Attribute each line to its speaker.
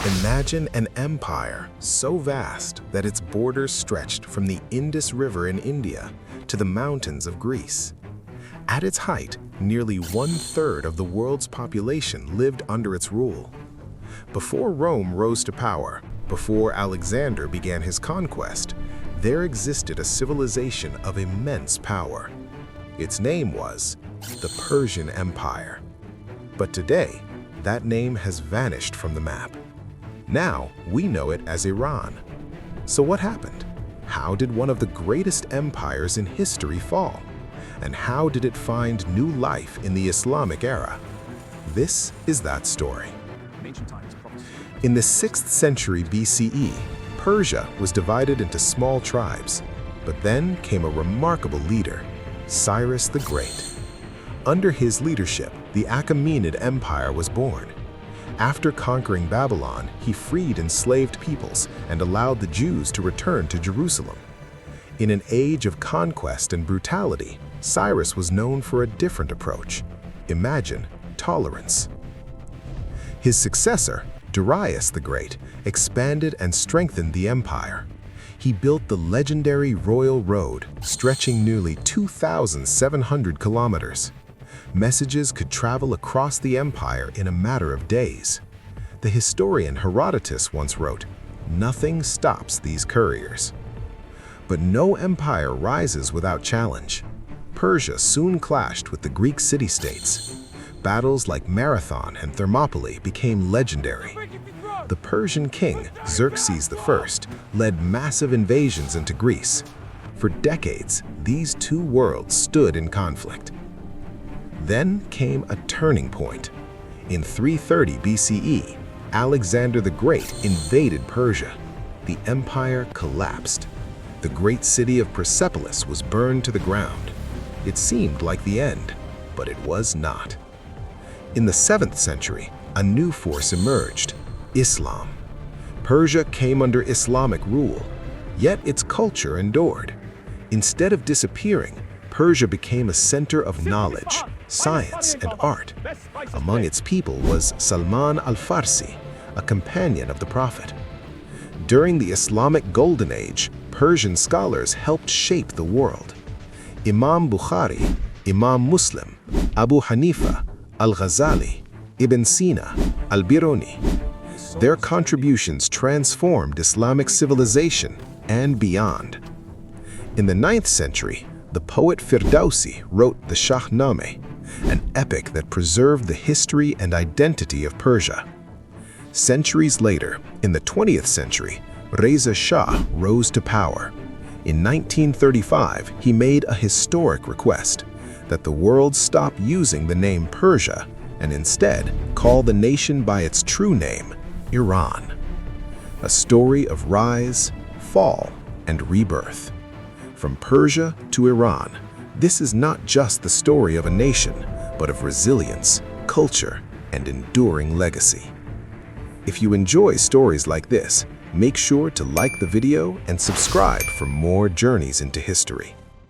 Speaker 1: Imagine an empire so vast that its borders stretched from the Indus River in India to the mountains of Greece. At its height, nearly one-third of the world's population lived under its rule. Before Rome rose to power, before Alexander began his conquest, there existed a civilization of immense power. Its name was the Persian Empire. But today, that name has vanished from the map. Now, we know it as Iran. So what happened? How did one of the greatest empires in history fall? And how did it find new life in the Islamic era? This is that story. In the 6th century BCE, Persia was divided into small tribes, but then came a remarkable leader, Cyrus the Great. Under his leadership, the Achaemenid Empire was born. After conquering Babylon, he freed enslaved peoples and allowed the Jews to return to Jerusalem. In an age of conquest and brutality, Cyrus was known for a different approach. Imagine tolerance. His successor, Darius the Great, expanded and strengthened the empire. He built the legendary Royal Road, stretching nearly 2,700 kilometers. Messages could travel across the empire in a matter of days. The historian Herodotus once wrote, "Nothing stops these couriers." But no empire rises without challenge. Persia soon clashed with the Greek city-states. Battles like Marathon and Thermopylae became legendary. The Persian king, Xerxes I, led massive invasions into Greece. For decades, these two worlds stood in conflict. Then came a turning point. In 330 BCE, Alexander the Great invaded Persia. The empire collapsed. The great city of Persepolis was burned to the ground. It seemed like the end, but it was not. In the 7th century, a new force emerged, Islam. Persia came under Islamic rule, yet its culture endured. Instead of disappearing, Persia became a center of knowledge, science, and art. Among its people was Salman al-Farsi, a companion of the Prophet. During the Islamic Golden Age, Persian scholars helped shape the world. Imam Bukhari, Imam Muslim, Abu Hanifa, Al-Ghazali, Ibn Sina, Al-Biruni. Their contributions transformed Islamic civilization and beyond. In the 9th century, the poet Firdausi wrote the Shahnameh, an epic that preserved the history and identity of Persia. Centuries later, in the 20th century, Reza Shah rose to power. In 1935, he made a historic request that the world stop using the name Persia and instead call the nation by its true name, Iran. A story of rise, fall, and rebirth. From Persia to Iran, this is not just the story of a nation, but of resilience, culture, and enduring legacy. If you enjoy stories like this, make sure to like the video and subscribe for more journeys into history.